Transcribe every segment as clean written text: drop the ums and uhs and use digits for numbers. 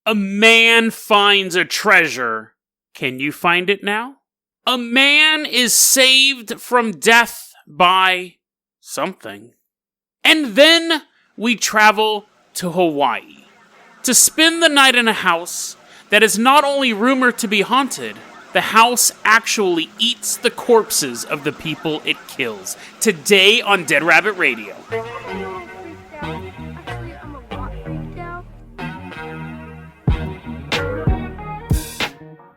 A man finds a treasure. Can you find it now? A man is saved from death by something. And then we travel to Hawaii to spend the night in a house that is not only rumored to be haunted, the house actually eats the corpses of the people it kills. Today on Dead Rabbit Radio.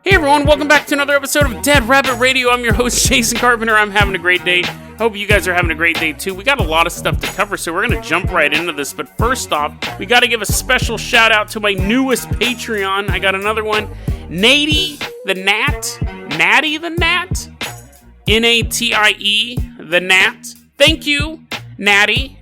Hey everyone, welcome back to another episode of Dead Rabbit Radio. I'm your host, Jason Carpenter. I'm having a great day. Hope you guys are having a great day too. We got a lot of stuff to cover, so we're going to jump right into this. But first off, we got to give a special shout out to my newest Patreon. I got another one, Natty the Nat. Natty the Nat? N-A-T-I-E, the Nat. Thank you, Natty.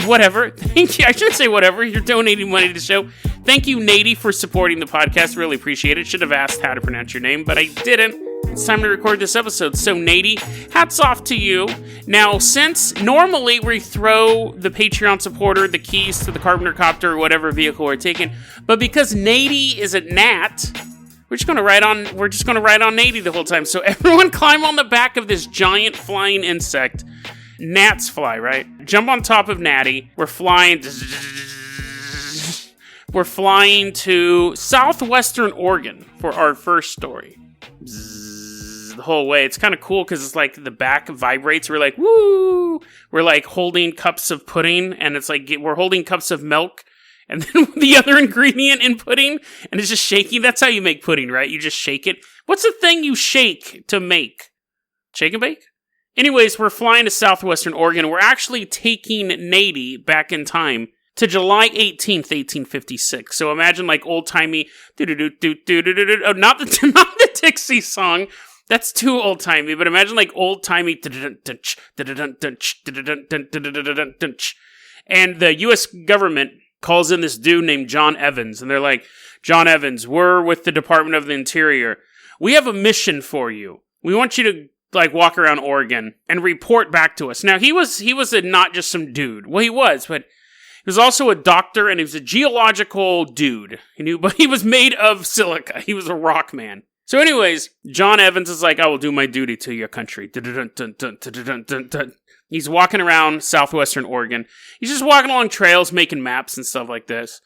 Whatever. Thank you. I shouldn't say whatever. You're donating money to the show. Thank you, Natty, for supporting the podcast. Really appreciate it. Should have asked how to pronounce your name, but I didn't. It's time to record this episode. So, Natty, hats off to you. Now, since normally we throw the Patreon supporter the keys to the Carpenter Copter or whatever vehicle we're taking, but because Natty is a gnat, we're just going to ride on Natty the whole time. So, everyone climb on the back of this giant flying insect. Gnats fly, right? Jump on top of Natty. We're flying to southwestern Oregon for our first story. The whole way. It's kind of cool because it's like the back vibrates. We're like, woo! We're like holding cups of pudding, and it's like we're holding cups of milk, and then the other ingredient in pudding, and it's just shaking. That's how you make pudding, right? You just shake it. What's the thing you shake to make? Shake and bake? Anyways, we're flying to southwestern Oregon. We're actually taking Natty back in time to July 18th, 1856. So imagine like old-timey, not the Dixie song. That's too old-timey, but imagine like old-timey, and the U.S. government calls in this dude named John Evans, and they're like, John Evans, we're with the Department of the Interior. We have a mission for you. We want you to like walk around Oregon and report back to us. Now, he was not just some dude. Well, he was, but he was also a doctor, and he was a geological dude. But he was made of silica. He was a rock man. So anyways, John Evans is like, I will do my duty to your country. He's walking around southwestern Oregon. He's just walking along trails, making maps and stuff like this.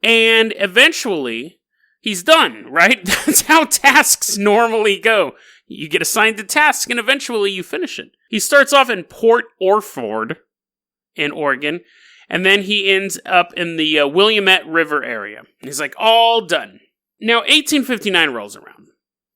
And eventually, he's done, right? That's how tasks normally go. You get assigned a task, and eventually you finish it. He starts off in Port Orford in Oregon, and then he ends up in the Willamette River area. He's like, all done. Now, 1859 rolls around.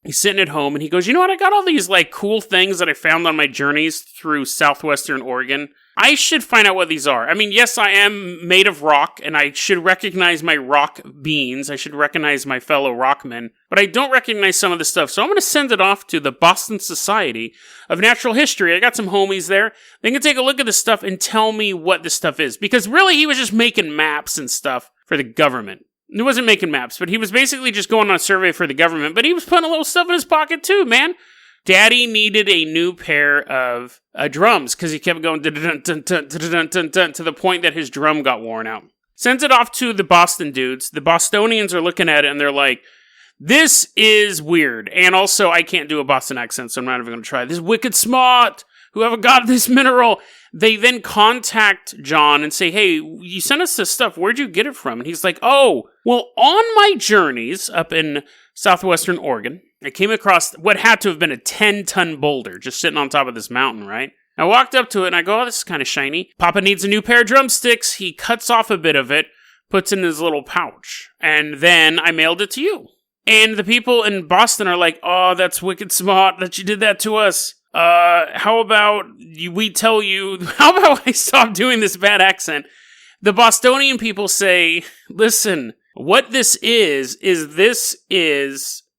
He's sitting at home, and he goes, you know what? I got all these like cool things that I found on my journeys through southwestern Oregon. I should find out what these are. I mean, yes, I am made of rock, and I should recognize my rock beings. I should recognize my fellow rockmen, but I don't recognize some of the stuff. So I'm going to send it off to the Boston Society of Natural History. I got some homies there. They can take a look at this stuff and tell me what this stuff is. Because really, he was just making maps and stuff for the government. He wasn't making maps, but he was basically just going on a survey for the government. But he was putting a little stuff in his pocket too, man. Daddy needed a new pair of drums because he kept going to the point that his drum got worn out. Sends it off to the Boston dudes. The Bostonians are looking at it and they're like, this is weird. And also, I can't do a Boston accent, so I'm not even going to try. This is wicked smart. Whoever got this mineral. They then contact John and say, hey, you sent us this stuff. Where'd you get it from? And he's like, oh, well, on my journeys up in southwestern Oregon, I came across what had to have been a 10-ton boulder just sitting on top of this mountain, right? I walked up to it and I go, oh, this is kind of shiny. Papa needs a new pair of drumsticks. He cuts off a bit of it, puts it in his little pouch, and then I mailed it to you. And the people in Boston are like, oh, that's wicked smart that you did that to us. How about I stop doing this bad accent? The Bostonian people say, listen, what this is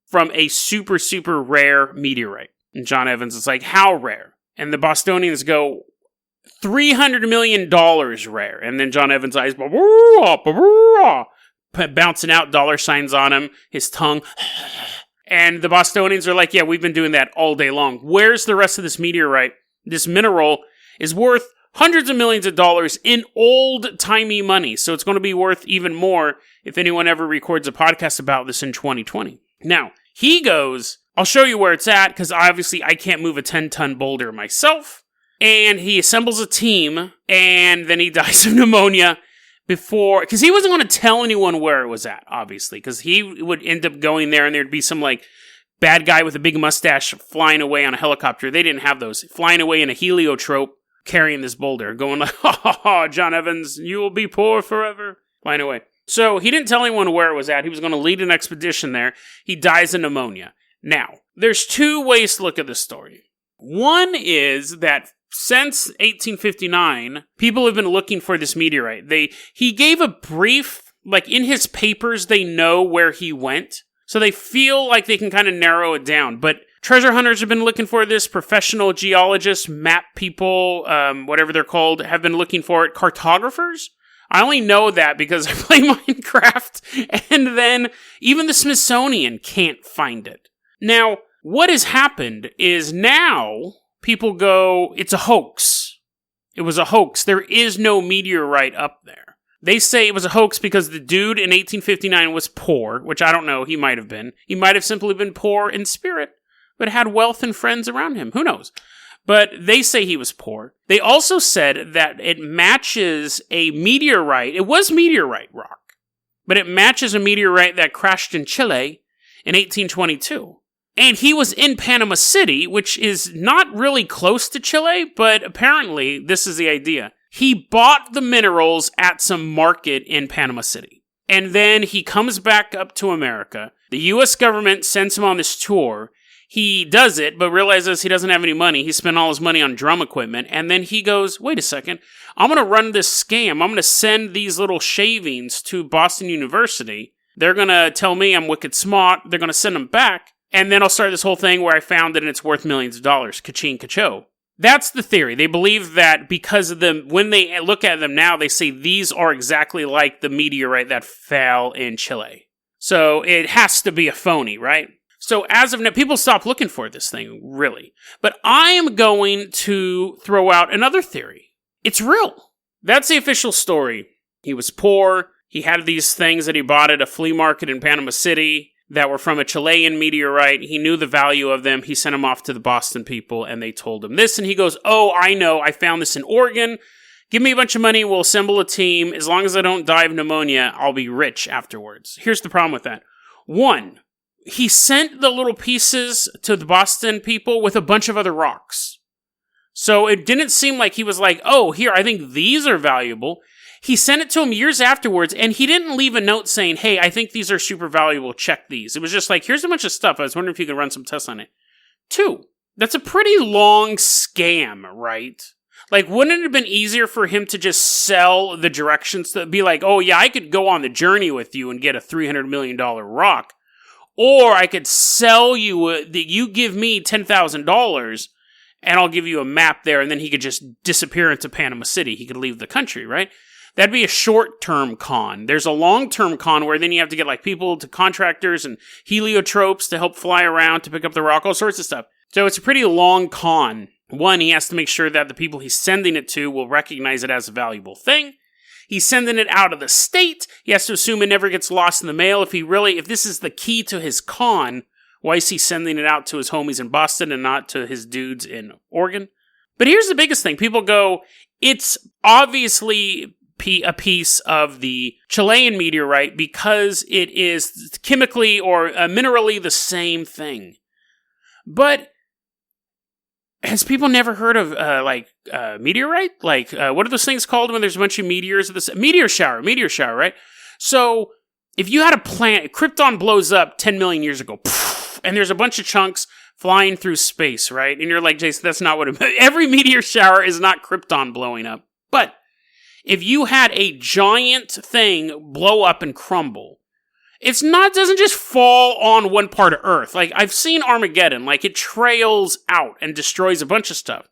from a super, super rare meteorite. And John Evans is like, how rare? And the Bostonians go, $300 million rare. And then John Evans' eyes, bouncing out, dollar signs on him, his tongue. And the Bostonians are like, yeah, we've been doing that all day long. Where's the rest of this meteorite? This mineral is worth hundreds of millions of dollars in old-timey money. So it's going to be worth even more if anyone ever records a podcast about this in 2020. Now, he goes, I'll show you where it's at, because obviously I can't move a 10-ton boulder myself. And he assembles a team, and then he dies of pneumonia because he wasn't going to tell anyone where it was at, obviously, because he would end up going there, and there'd be some, bad guy with a big mustache flying away on a helicopter. They didn't have those. Flying away in a heliotrope, carrying this boulder, going like, ha ha ha, John Evans, you will be poor forever. Flying away. So he didn't tell anyone where it was at. He was going to lead an expedition there. He dies of pneumonia. Now, there's two ways to look at this story. One is that since 1859, people have been looking for this meteorite. He gave a brief, in his papers, they know where he went. So they feel like they can kind of narrow it down. But treasure hunters have been looking for this. Professional geologists, map people, whatever they're called, have been looking for it. Cartographers? I only know that because I play Minecraft. And then even the Smithsonian can't find it. Now, what has happened is now people go, it's a hoax. It was a hoax. There is no meteorite up there. They say it was a hoax because the dude in 1859 was poor, which I don't know, he might have been. He might have simply been poor in spirit, but had wealth and friends around him. Who knows? But they say he was poor. They also said that it matches a meteorite. It was meteorite rock, but it matches a meteorite that crashed in Chile in 1822. And he was in Panama City, which is not really close to Chile, but apparently this is the idea. He bought the minerals at some market in Panama City. And then he comes back up to America. The U.S. government sends him on this tour. He does it, but realizes he doesn't have any money. He spent all his money on drum equipment. And then he goes, wait a second, I'm going to run this scam. I'm going to send these little shavings to Boston University. They're going to tell me I'm wicked smart. They're going to send them back. And then I'll start this whole thing where I found it and it's worth millions of dollars. Ka-ching, ka-cho. That's the theory. They believe that because of them, when they look at them now, they say these are exactly like the meteorite that fell in Chile. So it has to be a phony, right? So as of now, people stop looking for this thing, really. But I am going to throw out another theory. It's real. That's the official story. He was poor. He had these things that he bought at a flea market in Panama City that were from a Chilean meteorite. He knew the value of them. He sent them off to the Boston people, and they told him this. And he goes, oh, I know. I found this in Oregon. Give me a bunch of money. We'll assemble a team. As long as I don't die of pneumonia, I'll be rich afterwards. Here's the problem with that. One, he sent the little pieces to the Boston people with a bunch of other rocks. So it didn't seem like he was like, oh, here, I think these are valuable. He sent it to him years afterwards, and he didn't leave a note saying, hey, I think these are super valuable, check these. It was just like, here's a bunch of stuff. I was wondering if you could run some tests on it. Two, that's a pretty long scam, right? Wouldn't it have been easier for him to just sell the directions to be like, oh, yeah, I could go on the journey with you and get a $300 million rock. Or I could sell you, that you give me $10,000, and I'll give you a map there, and then he could just disappear into Panama City. He could leave the country, right? That'd be a short-term con. There's a long-term con where then you have to get people to contractors and heliotropes to help fly around to pick up the rock, all sorts of stuff. So it's a pretty long con. One, he has to make sure that the people he's sending it to will recognize it as a valuable thing. He's sending it out of the state. He has to assume it never gets lost in the mail. If this is the key to his con, why is he sending it out to his homies in Boston and not to his dudes in Oregon? But here's the biggest thing. People go, it's obviously a piece of the Chilean meteorite because it is chemically or minerally the same thing. But has people never heard of meteorite? What are those things called when there's a bunch of meteors? Meteor shower, right? So if you had a planet, Krypton blows up 10 million years ago, and there's a bunch of chunks flying through space, right? And you're like, Jason, that's not what it means. Every meteor shower is not Krypton blowing up. But if you had a giant thing blow up and crumble, it doesn't just fall on one part of Earth. I've seen Armageddon, it trails out and destroys a bunch of stuff.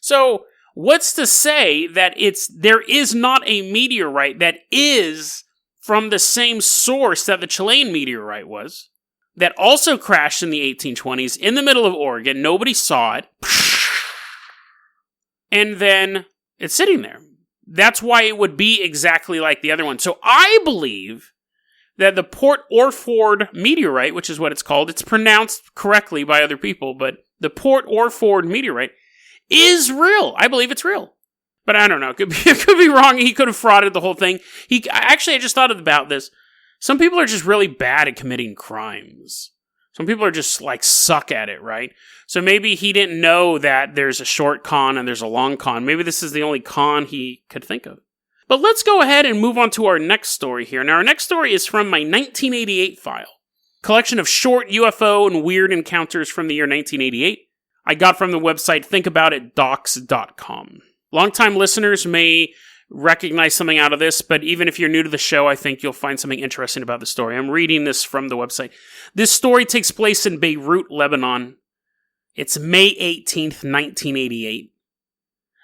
So, what's to say that there is not a meteorite that is from the same source that the Chilean meteorite was, that also crashed in the 1820s in the middle of Oregon, nobody saw it, and then It's sitting there. That's why it would be exactly like the other one. So I believe that the Port Orford meteorite, which is what it's called, it's pronounced correctly by other people, but the Port Orford meteorite is real. I believe it's real. But I don't know. It could be wrong. He could have frauded the whole thing. I just thought about this. Some people are just really bad at committing crimes. Some people are just suck at it, right? So maybe he didn't know that there's a short con and there's a long con. Maybe this is the only con he could think of. But let's go ahead and move on to our next story here. Now, our next story is from my 1988 file. Collection of short UFO and weird encounters from the year 1988. I got from the website thinkaboutitdocs.com. Longtime listeners may recognize something out of this, but even if you're new to the show, I think you'll find something interesting about the story. I'm reading this from the website. This story takes place in Beirut, Lebanon. It's May 18th, 1988.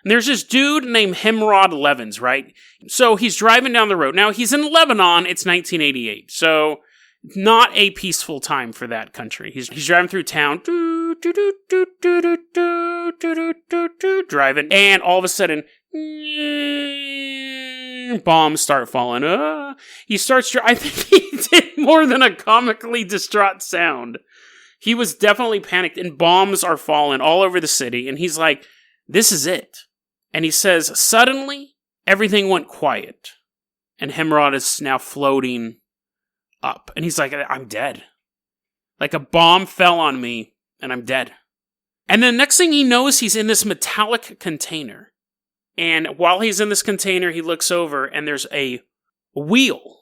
And there's this dude named Hemrod Levins, right? So he's driving down the road. Now, he's in Lebanon. It's 1988. So not a peaceful time for that country. He's driving through town. Driving. And all of a sudden, bombs start falling. He starts. I think he did more than a comically distraught sound. He was definitely panicked, and bombs are falling all over the city. And he's like, "This is it." And he says, "Suddenly, everything went quiet, and Hemrod is now floating up." And he's like, "I'm dead. Like a bomb fell on me, and I'm dead." And then next thing he knows, he's in this metallic container. And while he's in this container, he looks over, and there's a wheel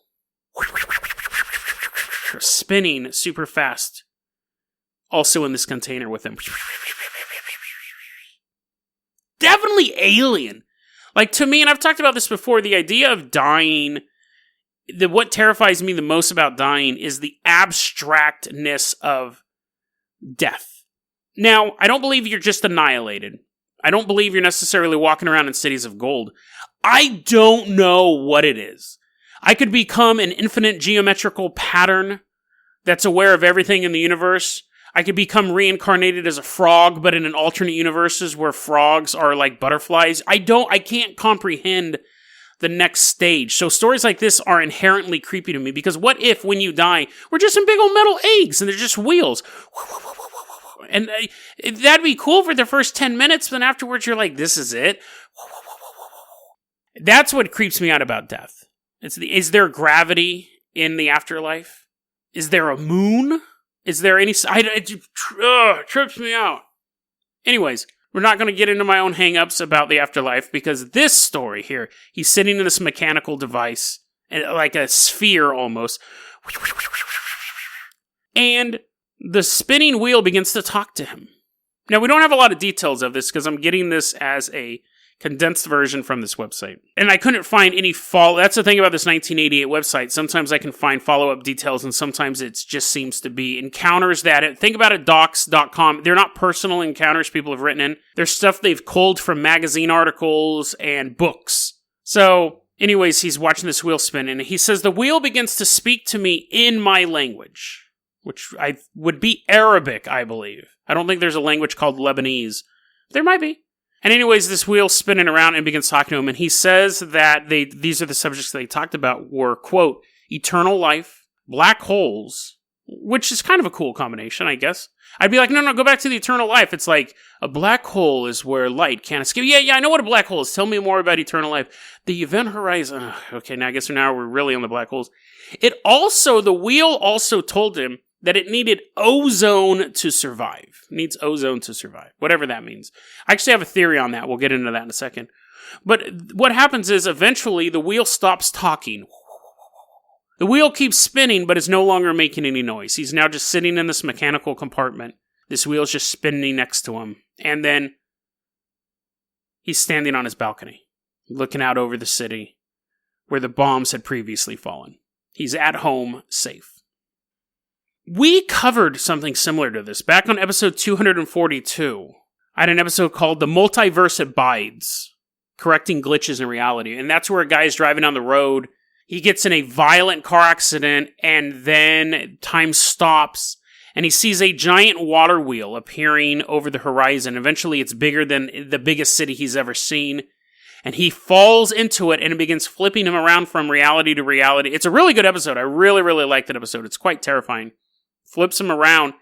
spinning super fast, also in this container with him. Definitely alien. Like, to me, and I've talked about this before, the idea of dying, what terrifies me the most about dying is the abstractness of death. Now, I don't believe you're just annihilated. I don't believe you're necessarily walking around in cities of gold. I don't know what it is. I could become an infinite geometrical pattern that's aware of everything in the universe. I could become reincarnated as a frog, but in an alternate universes where frogs are like butterflies. I can't comprehend the next stage. So stories like this are inherently creepy to me, because what if when you die, we're just some big old metal eggs and they're just wheels? And that'd be cool for the first 10 minutes, but then afterwards you're like, this is it? That's what creeps me out about death. Is there gravity in the afterlife? Is there a moon? Is there any... it trips me out. Anyways, we're not going to get into my own hang-ups about the afterlife, because this story here, he's sitting in this mechanical device, like a sphere almost, and the spinning wheel begins to talk to him. Now, we don't have a lot of details of this, because I'm getting this as a condensed version from this website. And I couldn't find any that's the thing about this 1988 website. Sometimes I can find follow-up details, and sometimes it just seems to be encounters that... Think about it, docs.com. They're not personal encounters people have written in. They're stuff they've culled from magazine articles and books. So, anyways, he's watching this wheel spin, and he says, "The wheel begins to speak to me in my language," which would be Arabic, I believe. I don't think there's a language called Lebanese. There might be. And anyways, this wheel's spinning around and begins talking to him, and he says that these are the subjects they talked about were, quote, eternal life, black holes, which is kind of a cool combination, I guess. I'd be like, no, go back to the eternal life. It's like, a black hole is where light can't escape. Yeah, I know what a black hole is. Tell me more about eternal life. The event horizon. Okay, now we're really on the black holes. The wheel also told him that it needed ozone to survive. It needs ozone to survive. Whatever that means. I actually have a theory on that. We'll get into that in a second. But what happens is, eventually, the wheel stops talking. The wheel keeps spinning, but is no longer making any noise. He's now just sitting in this mechanical compartment. This wheel's just spinning next to him. And then he's standing on his balcony, looking out over the city where the bombs had previously fallen. He's at home, safe. We covered something similar to this back on episode 242. I had an episode called The Multiverse Abides, Correcting Glitches in Reality. And that's where a guy is driving down the road. He gets in a violent car accident, and then time stops, and he sees a giant water wheel appearing over the horizon. Eventually, it's bigger than the biggest city he's ever seen. And he falls into it, and it begins flipping him around from reality to reality. It's a really good episode. I really, really like that episode. It's quite terrifying. Flips him around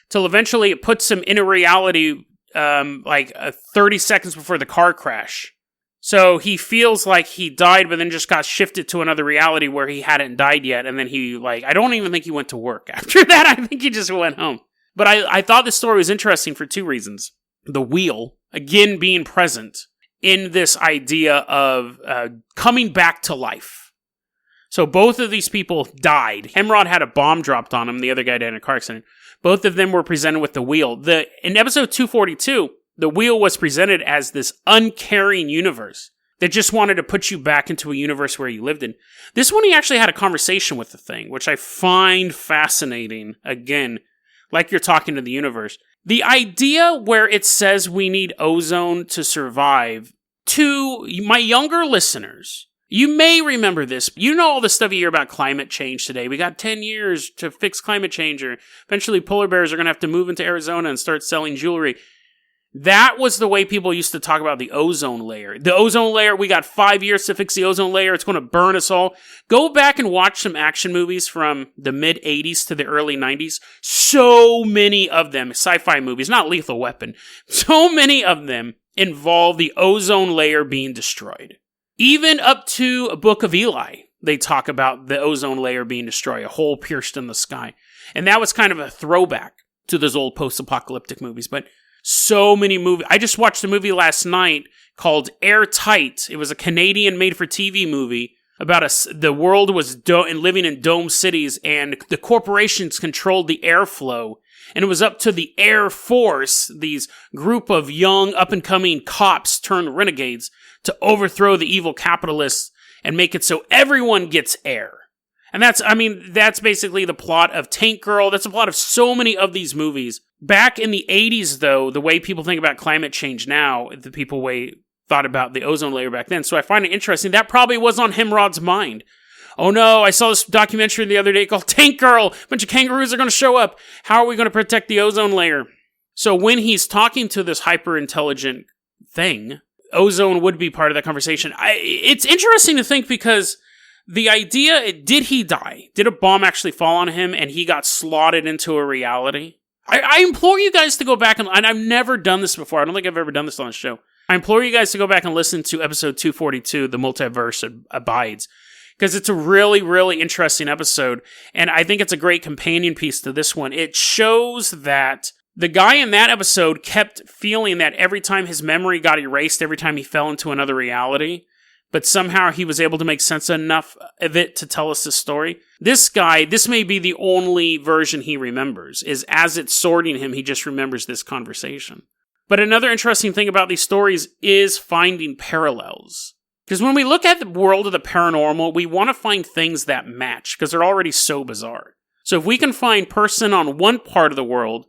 till eventually it puts him in a reality 30 seconds before the car crash. So he feels like he died, but then just got shifted to another reality where he hadn't died yet. And then I don't even think he went to work after that. I think he just went home. But I thought this story was interesting for two reasons. The wheel, again, being present in this idea of coming back to life. So both of these people died. Hemrod had a bomb dropped on him. The other guy died in a car accident. Both of them were presented with the wheel. In episode 242, the wheel was presented as this uncaring universe that just wanted to put you back into a universe where you lived in. This one, he actually had a conversation with the thing, which I find fascinating. Again, like you're talking to the universe. The idea where it says we need ozone to survive, to my younger listeners, you may remember this. You know all the stuff you hear about climate change today. We got 10 years to fix climate change, or eventually polar bears are going to have to move into Arizona and start selling jewelry. That was the way people used to talk about the ozone layer. The ozone layer, we got 5 years to fix the ozone layer. It's going to burn us all. Go back and watch some action movies from the mid-'80s to the early 90s. So many of them, sci-fi movies, not Lethal Weapon. So many of them involve the ozone layer being destroyed. Even up to a Book of Eli, they talk about the ozone layer being destroyed, a hole pierced in the sky. And that was kind of a throwback to those old post-apocalyptic movies. But so many movies. I just watched a movie last night called Airtight. It was a Canadian made-for-TV movie about the world was living in dome cities, and the corporations controlled the airflow. And it was up to the Air Force, these group of young, up-and-coming cops turned renegades, to overthrow the evil capitalists and make it so everyone gets air. And that's basically the plot of Tank Girl. That's the plot of so many of these movies. Back in the 80s, though, the way people think about climate change now, the people thought about the ozone layer back then. So I find it interesting. That probably was on Hemrod's mind. Oh no, I saw this documentary the other day called Tank Girl. A bunch of kangaroos are going to show up. How are we going to protect the ozone layer? So when he's talking to this hyper-intelligent thing, ozone would be part of that conversation. It's interesting to think because the idea, did he die? Did a bomb actually fall on him and he got slotted into a reality? I implore you guys to go back and I've never done this before. I don't think I've ever done this on the show. I implore you guys to go back and listen to episode 242, The Multiverse Abides, because it's a really, really interesting episode, and I think it's a great companion piece to this one. It shows that the guy in that episode kept feeling that every time his memory got erased, every time he fell into another reality, but somehow he was able to make sense enough of it to tell us the story. This guy, this may be the only version he remembers, is as it's sorting him, he just remembers this conversation. But another interesting thing about these stories is finding parallels. Because when we look at the world of the paranormal, we want to find things that match, because they're already so bizarre. So if we can find person on one part of the world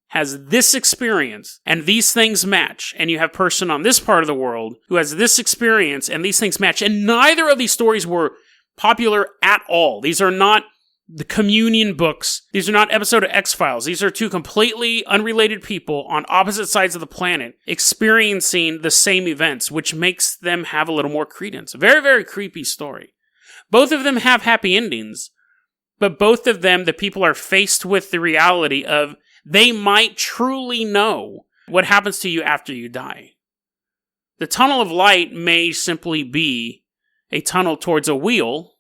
has this experience, and these things match, and you have person on this part of the world who has this experience, and these things match, and neither of these stories were popular at all. These are not the communion books. These are not episode of X-Files. These are two completely unrelated people on opposite sides of the planet experiencing the same events, which makes them have a little more credence. A very, very creepy story. Both of them have happy endings, but both of them, the people are faced with the reality of they might truly know what happens to you after you die. The tunnel of light may simply be a tunnel towards a wheel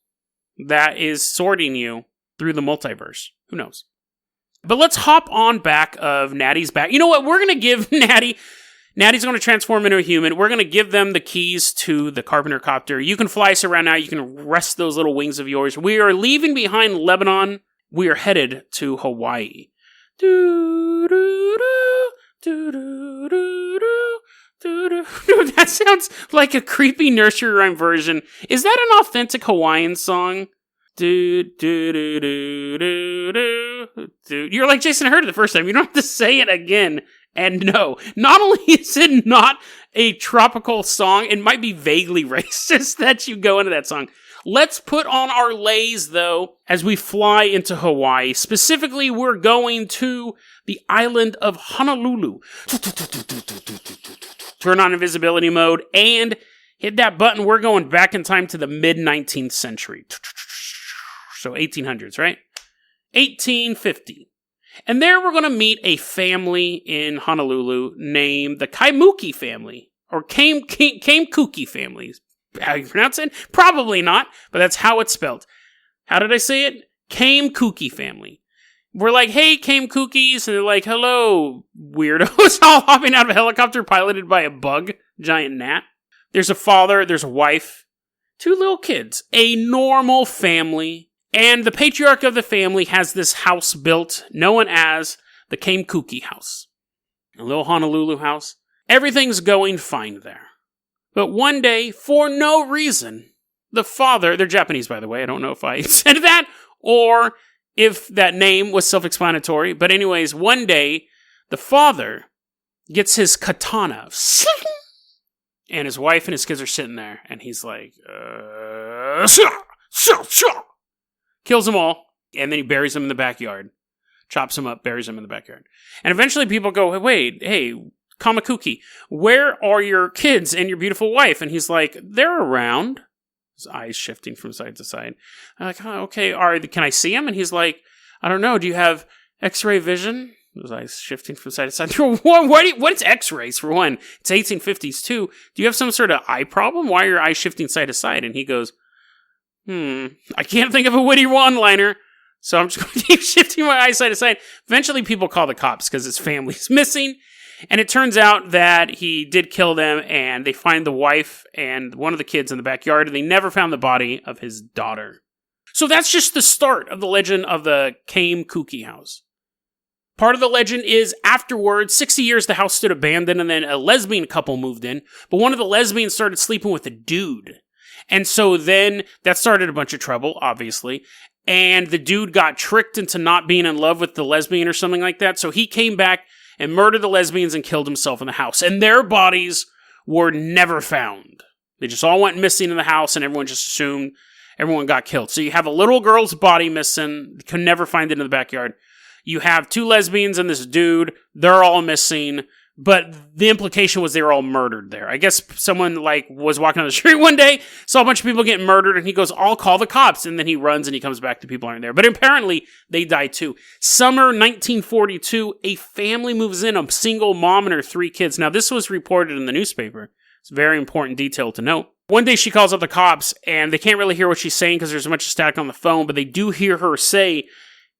that is sorting you through the multiverse. Who knows? But let's hop on back of Natty's back. You know what? We're going to give Natty's going to transform into a human. We're going to give them the keys to the Carpenter Copter. You can fly us around now. You can rest those little wings of yours. We are leaving behind Lebanon. We are headed to Hawaii. That sounds like a creepy nursery rhyme version. Is that an authentic Hawaiian song? You're like Jason, I heard it the first time. You don't have to say it again. And no, not only is it not a tropical song, it might be vaguely racist that you go into that song. Let's put on our leis, though, as we fly into Hawaii. Specifically, we're going to the island of Honolulu. Turn on invisibility mode and Hit that button. We're going back in time to the mid-19th century. So 1800s, right? 1850. And there we're going to meet a family in Honolulu named the Kaimuki family. Or Kaimuki family. How you pronounce it? Probably not, but that's how it's spelled. How did I say it? Kaimuki family. We're like, hey, Kaimukis, and they're like, hello, weirdos, all hopping out of a helicopter piloted by a bug, giant gnat. There's a father, there's a wife, 2 little kids, a normal family, and the patriarch of the family has this house built, known as the Kaimuki House. A little Honolulu house. Everything's going fine there. But one day, for no reason, the father, they're Japanese, by the way, I don't know if I said that, or if that name was self-explanatory, but anyways, one day, the father gets his katana, and his wife and his kids are sitting there, and he's like, kills them all, and then he buries them in the backyard, chops them up, buries them in the backyard. And eventually people go, wait, hey, Kaimuki, where are your kids and your beautiful wife? And he's like, they're around. His eyes shifting from side to side. I'm like, oh, okay, can I see him? And he's like, I don't know, do you have X-ray vision? His eyes shifting from side to side. What is X-rays, for one? It's 1850s, too. Do you have some sort of eye problem? Why are your eyes shifting side to side? And he goes, I can't think of a witty one-liner, so I'm just going to keep shifting my eyes side to side. Eventually, people call the cops because his family's missing. And it turns out that he did kill them, and they find the wife and one of the kids in the backyard, and they never found the body of his daughter. So that's just the start of the legend of the Kaimuki House. Part of the legend is afterwards, 60 years, the house stood abandoned, and then a lesbian couple moved in, but one of the lesbians started sleeping with a dude. And so then that started a bunch of trouble, obviously, and the dude got tricked into not being in love with the lesbian or something like that, so he came back and murdered the lesbians and killed himself in the house. And their bodies were never found. They just all went missing in the house, and everyone just assumed everyone got killed. So you have a little girl's body missing, could never find it in the backyard. You have 2 lesbians and this dude, they're all missing, but the implication was they were all murdered there. I guess someone was walking on the street one day, saw a bunch of people getting murdered, and he goes, I'll call the cops, and then he runs and he comes back, the people aren't there. But apparently, they died too. Summer 1942, a family moves in, a single mom and her 3 kids. Now, this was reported in the newspaper. It's a very important detail to note. One day she calls up the cops, and they can't really hear what she's saying because there's a bunch of static on the phone, but they do hear her say,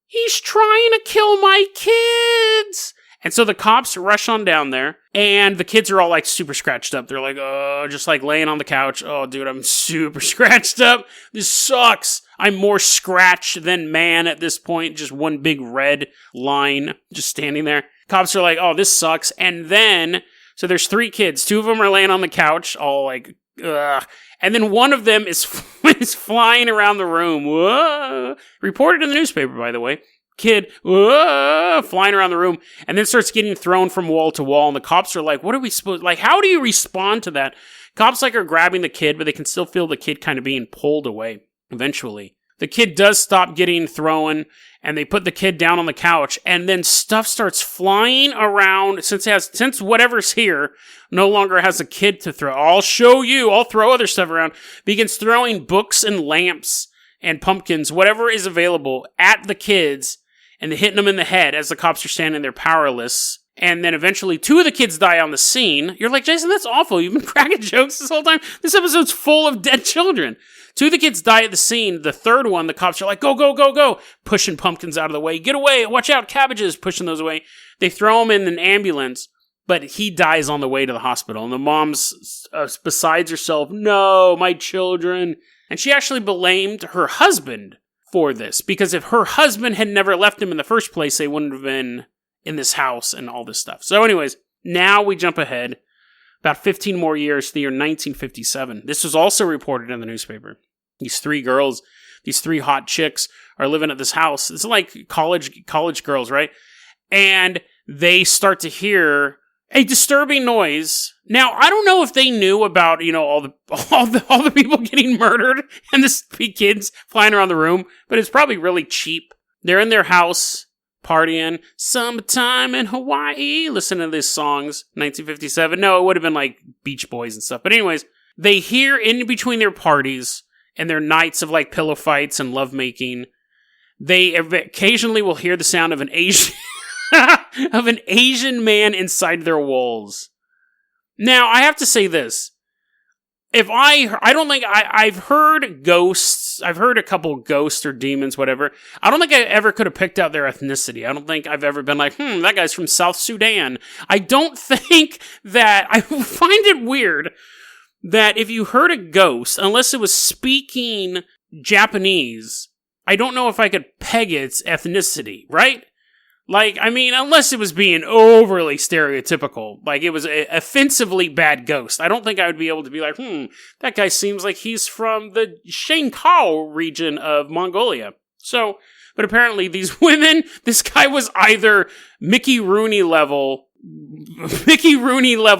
he's trying to kill my kids! And so the cops rush on down there, and the kids are all super scratched up. They're like, oh, just laying on the couch. Oh, dude, I'm super scratched up. This sucks. I'm more scratched than man at this point. Just one big red line just standing there. Cops are like, oh, this sucks. And then, so there's 3 kids. 2 of them are laying on the couch, all ugh. And then one of them is flying around the room. Whoa. Reported in the newspaper, by the way. Kid, flying around the room, and then starts getting thrown from wall to wall, and the cops are like, what are we supposed, how do you respond to that? Cops, are grabbing the kid, but they can still feel the kid kind of being pulled away, eventually. The kid does stop getting thrown, and they put the kid down on the couch, and then stuff starts flying around, since whatever's here no longer has a kid to throw. I'll show you, I'll throw other stuff around. Begins throwing books and lamps and pumpkins, whatever is available, at the kids, and hitting them in the head as the cops are standing there powerless. And then eventually 2 of the kids die on the scene. You're like, Jason, that's awful. You've been cracking jokes this whole time. This episode's full of dead children. 2 of the kids die at the scene. The third one, the cops are like, go, go, go, go. Pushing pumpkins out of the way. Get away. Watch out. Cabbages. Pushing those away. They throw him in an ambulance, but he dies on the way to the hospital. And the mom's besides herself. No, my children. And she actually blamed her husband for this, because if her husband had never left him in the first place, they wouldn't have been in this house and all this stuff. So anyways, now we jump ahead about 15 more years to the year 1957. This was also reported in the newspaper. These 3 girls, these 3 hot chicks are living at this house. It's like college girls, right? And they start to hear a disturbing noise. Now, I don't know if they knew about, all the people getting murdered and the kids flying around the room, but it's probably really cheap. They're in their house, partying, summertime in Hawaii, listening to these songs, 1957. No, it would have been like Beach Boys and stuff. But anyways, They hear in between their parties and their nights of like pillow fights and lovemaking, they occasionally will hear the sound of an Asian of an Asian man inside their walls. Now, I have to say this. If I don't think I've heard ghosts. I've heard a couple ghosts or demons, whatever. I don't think I ever could have picked out their ethnicity. I don't think I've ever been like, that guy's from South Sudan. I don't think that, I find it weird that if you heard a ghost, unless it was speaking Japanese, I don't know if I could peg its ethnicity, right? Like, I mean, unless it was being overly stereotypical, like it was an offensively bad ghost, I don't think I would be able to be like, that guy seems like he's from the Shanghai region of Mongolia. So, but apparently these women, this guy was either Mickey Rooney level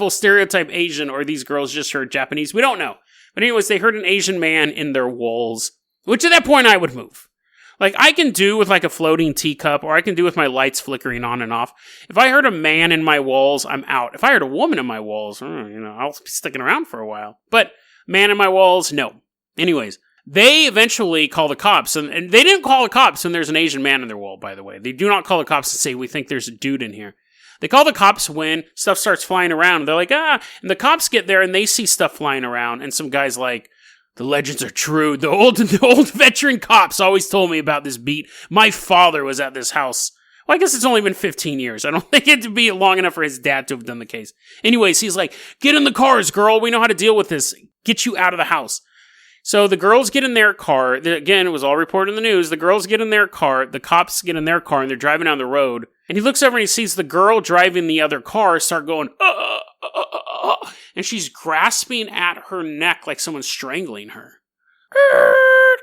stereotype Asian, or these girls just heard Japanese. We don't know. But anyways, they heard an Asian man in their walls, which at that point I would move. Like, I can do with like a floating teacup, or I can do with my lights flickering on and off. If I heard a man in my walls, I'm out. If I heard a woman in my walls, I'll be sticking around for a while. But man in my walls, no. Anyways, they eventually call the cops, and they didn't call the cops when there's an Asian man in their wall, by the way. They do not call the cops and say, we think there's a dude in here. They call the cops when stuff starts flying around, and they're like, and the cops get there and they see stuff flying around, and some guy's like, the legends are true. The old veteran cops always told me about this beat. My father was at this house. Well, I guess it's only been 15 years. I don't think it'd be long enough for his dad to have done the case. Anyways, he's like, get in the cars, girl. We know how to deal with this. Get you out of the house. So the girls get in their car. Again, it was all reported in the news. The girls get in their car. The cops get in their car, and they're driving down the road. And he looks over and he sees the girl driving the other car start going, and she's grasping at her neck like someone's strangling her.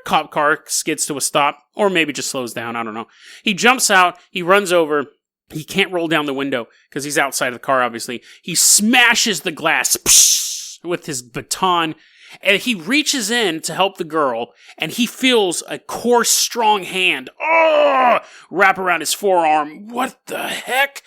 Cop car skids to a stop, or maybe just slows down, I don't know. He jumps out, he runs over, he can't roll down the window because he's outside of the car, obviously. He smashes the glass with his baton, and he reaches in to help the girl, and he feels a coarse, strong hand wrap around his forearm. What the heck?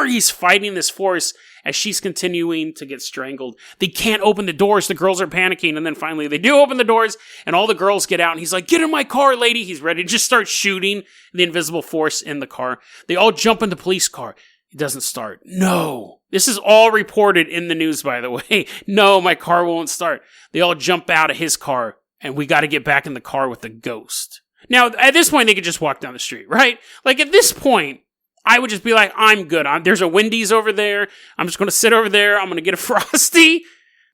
He's fighting this force as she's continuing to get strangled. They can't open the doors. The girls are panicking, and then finally they do open the doors, and all the girls get out, and he's like, get in my car, lady. He's ready to just start shooting the invisible force in the car. They all jump in the police car. It doesn't start. No. This is all reported in the news, by the way. No, my car won't start. They all jump out of his car, and we got to get back in the car with the ghost. Now, at this point, they could just walk down the street, right? Like, at this point, I would just be like, I'm good. There's a Wendy's over there. I'm just going to sit over there. I'm going to get a Frosty.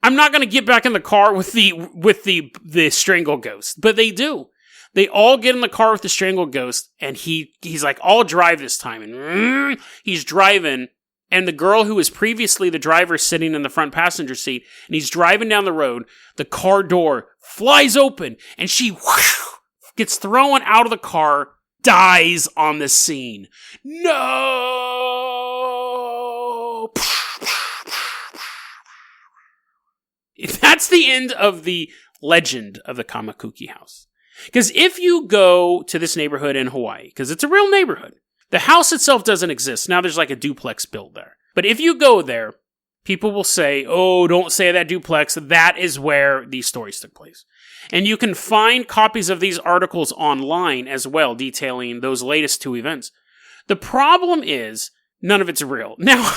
I'm not going to get back in the car with the strangle ghost. But they do. They all get in the car with the strangle ghost, and he's like, I'll drive this time. And he's driving, and the girl who was previously the driver sitting in the front passenger seat, and he's driving down the road, the car door flies open, and she gets thrown out of the car, dies on the scene. No! That's the end of the legend of the Kaimuki House. Because if you go to this neighborhood in Hawaii, because it's a real neighborhood, the house itself doesn't exist. Now there's like a duplex built there. But if you go there, people will say, oh, don't say that duplex. That is where these stories took place. And you can find copies of these articles online as well, detailing those latest two events. The problem is, none of it's real. Now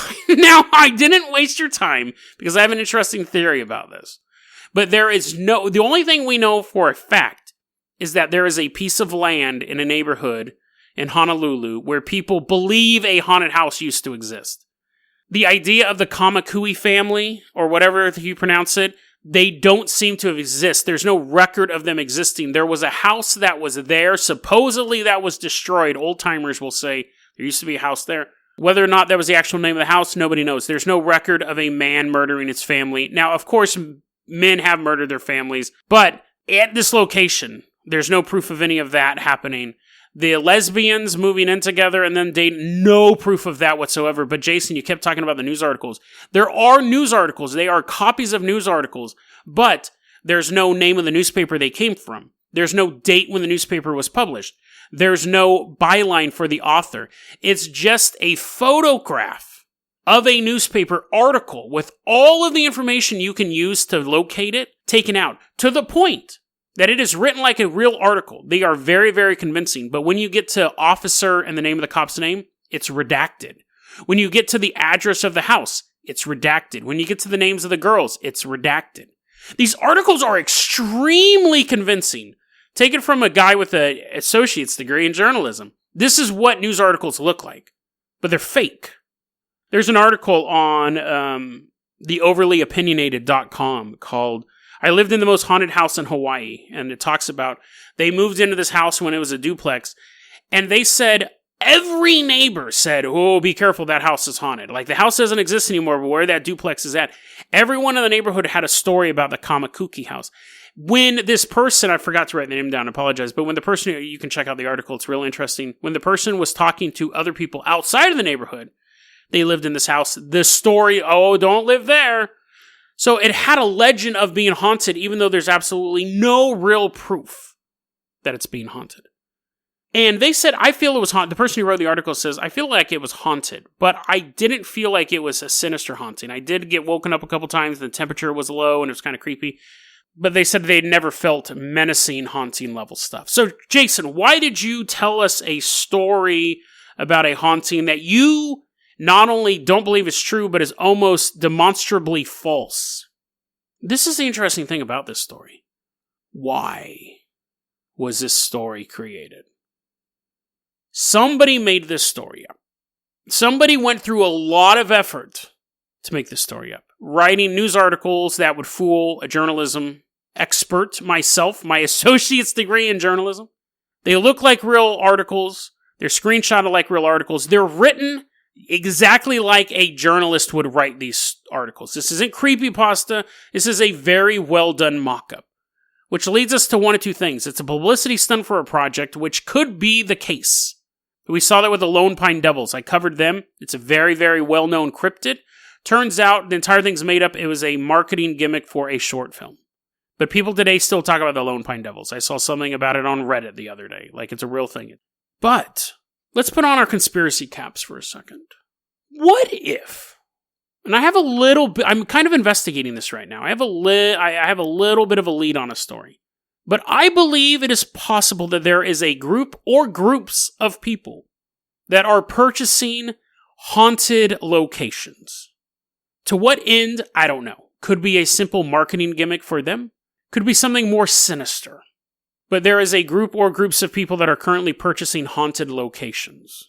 I didn't waste your time because I have an interesting theory about this. But the only thing we know for a fact is that there is a piece of land in a neighborhood in Honolulu where people believe a haunted house used to exist. The idea of the Kaimuki family, or whatever you pronounce it, they don't seem to exist. There's no record of them existing. There was a house that was there. Supposedly that was destroyed. Old-timers will say there used to be a house there. Whether or not that was the actual name of the house, nobody knows. There's no record of a man murdering his family. Now, of course, men have murdered their families, but at this location, there's no proof of any of that happening. The lesbians moving in together and then dating, no proof of that whatsoever. But Jason, you kept talking about the news articles. There are news articles. They are copies of news articles. But there's no name of the newspaper they came from. There's no date when the newspaper was published. There's no byline for the author. It's just a photograph of a newspaper article with all of the information you can use to locate it taken out, to the point that it is written like a real article. They are very, very convincing. But when you get to officer and the name of the cop's name, it's redacted. When you get to the address of the house, it's redacted. When you get to the names of the girls, it's redacted. These articles are extremely convincing. Taken from a guy with an associate's degree in journalism. This is what news articles look like. But they're fake. There's an article on the overlyopinionated.com called I Lived in the Most Haunted House in Hawaii. And it talks about they moved into this house when it was a duplex. And they said, every neighbor said, oh, be careful, that house is haunted. Like, the house doesn't exist anymore, but where that duplex is at. Everyone in the neighborhood had a story about the Kaimuki House. When this person, I forgot to write the name down, I apologize, but when the person, you can check out the article, it's real interesting. When the person was talking to other people outside of the neighborhood, they lived in this house. The story, oh, don't live there. So it had a legend of being haunted, even though there's absolutely no real proof that it's being haunted. And they said, I feel it was haunted. The person who wrote the article says, I feel like it was haunted, but I didn't feel like it was a sinister haunting. I did get woken up a couple times, the temperature was low, and it was kind of creepy. But they said they'd never felt menacing, haunting level stuff. So, Jason, why did you tell us a story about a haunting that you not only don't believe is true, but is almost demonstrably false? This is the interesting thing about this story. Why was this story created? Somebody made this story up. Somebody went through a lot of effort to make this story up. Writing news articles that would fool a journalism expert, myself, my associate's degree in journalism. They look like real articles. They're screenshotted like real articles. They're written exactly like a journalist would write these articles. This isn't creepypasta. This is a very well done mock-up. Which leads us to one of two things. It's a publicity stunt for a project, which could be the case. We saw that with the Lone Pine Devils. I covered them. It's a very, very well-known cryptid. Turns out the entire thing's made up. It was a marketing gimmick for a short film. But people today still talk about the Lone Pine Devils. I saw something about it on Reddit the other day. Like, it's a real thing. But let's put on our conspiracy caps for a second. What if? And I have a little bit, I'm kind of investigating this right now. I have a little bit of a lead on a story. But I believe it is possible that there is a group or groups of people that are purchasing haunted locations. To what end? I don't know. Could be a simple marketing gimmick for them. Could be something more sinister. But there is a group or groups of people that are currently purchasing haunted locations.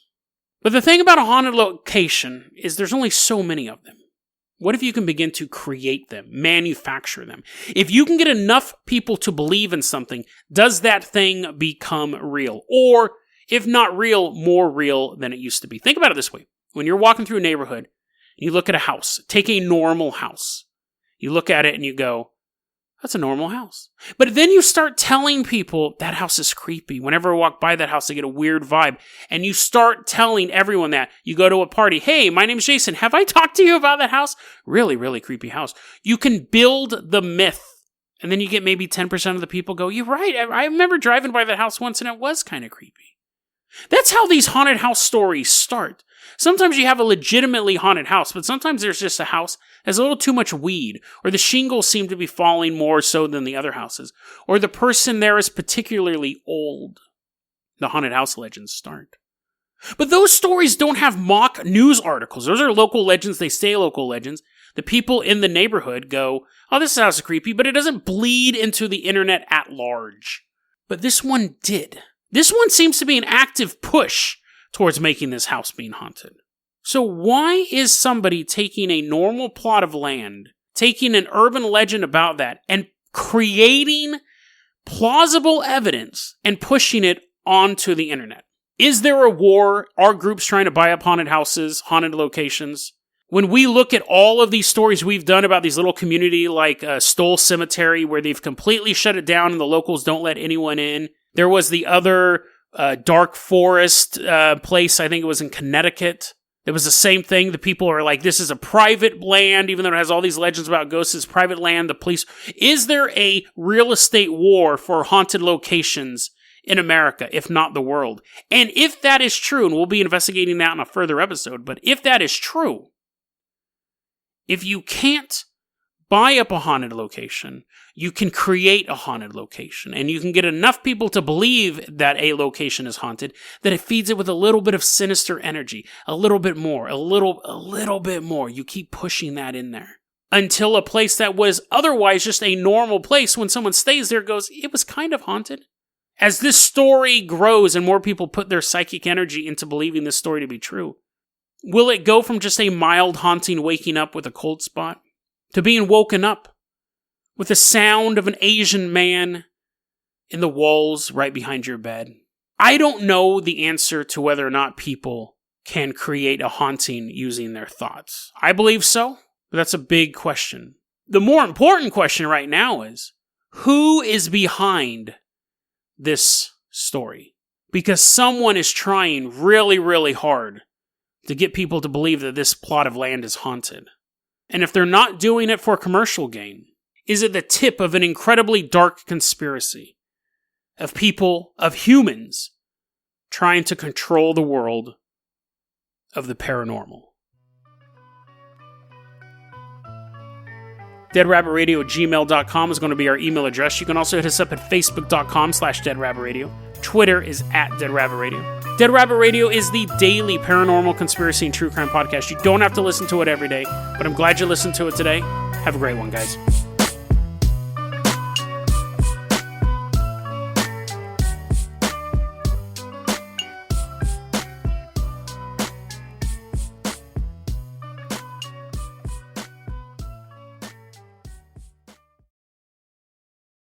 But the thing about a haunted location is there's only so many of them. What if you can begin to create them, manufacture them? If you can get enough people to believe in something, does that thing become real? Or, if not real, more real than it used to be? Think about it this way. When you're walking through a neighborhood, and you look at a house, take a normal house. You look at it and you go, that's a normal house. But then you start telling people, that house is creepy. Whenever I walk by that house, I get a weird vibe. And you start telling everyone that. You go to a party, hey, my name's Jason. Have I talked to you about that house? Really, really creepy house. You can build the myth. And then you get maybe 10% of the people go, you're right. I remember driving by that house once and it was kind of creepy. That's how these haunted house stories start. Sometimes you have a legitimately haunted house, but sometimes there's just a house that has a little too much weed, or the shingles seem to be falling more so than the other houses, or the person there is particularly old. The haunted house legends start. But those stories don't have mock news articles. Those are local legends. They stay local legends. The people in the neighborhood go, oh, this house is creepy, but it doesn't bleed into the internet at large. But this one did. This one seems to be an active push towards making this house being haunted. So why is somebody taking a normal plot of land, taking an urban legend about that, and creating plausible evidence and pushing it onto the internet? Is there a war? Are groups trying to buy up haunted houses, haunted locations? When we look at all of these stories we've done about these little community like Stoll Cemetery, where they've completely shut it down and the locals don't let anyone in. There was the other dark forest place, I think it was in Connecticut. It was the same thing. The people are like, this is a private land, even though it has all these legends about ghosts, it's private land, the police. Is there a real estate war for haunted locations in America, if not the world? And if that is true, and we'll be investigating that in a further episode, but if that is true, If you can't buy up a haunted location, you can create a haunted location, and you can get enough people to believe that a location is haunted that it feeds it with a little bit of sinister energy, a little bit more, a little bit more. You keep pushing that in there until a place that was otherwise just a normal place, when someone stays there, goes, it was kind of haunted. As this story grows and more people put their psychic energy into believing this story to be true, will it go from just a mild haunting waking up with a cold spot to being woken up with the sound of an Asian man in the walls right behind your bed? I don't know the answer to whether or not people can create a haunting using their thoughts. I believe so, but that's a big question. The more important question right now is, who is behind this story? Because someone is trying really, really hard to get people to believe that this plot of land is haunted. And if they're not doing it for commercial gain, is it the tip of an incredibly dark conspiracy of people, of humans, trying to control the world of the paranormal? DeadRabbitRadio@gmail.com is going to be our email address. You can also hit us up at Facebook.com/DeadRabbitRadio. Twitter is @DeadRabbitRadio. Dead Rabbit Radio is the daily paranormal, conspiracy, and true crime podcast. You don't have to listen to it every day, but I'm glad you listened to it today. Have a great one, guys.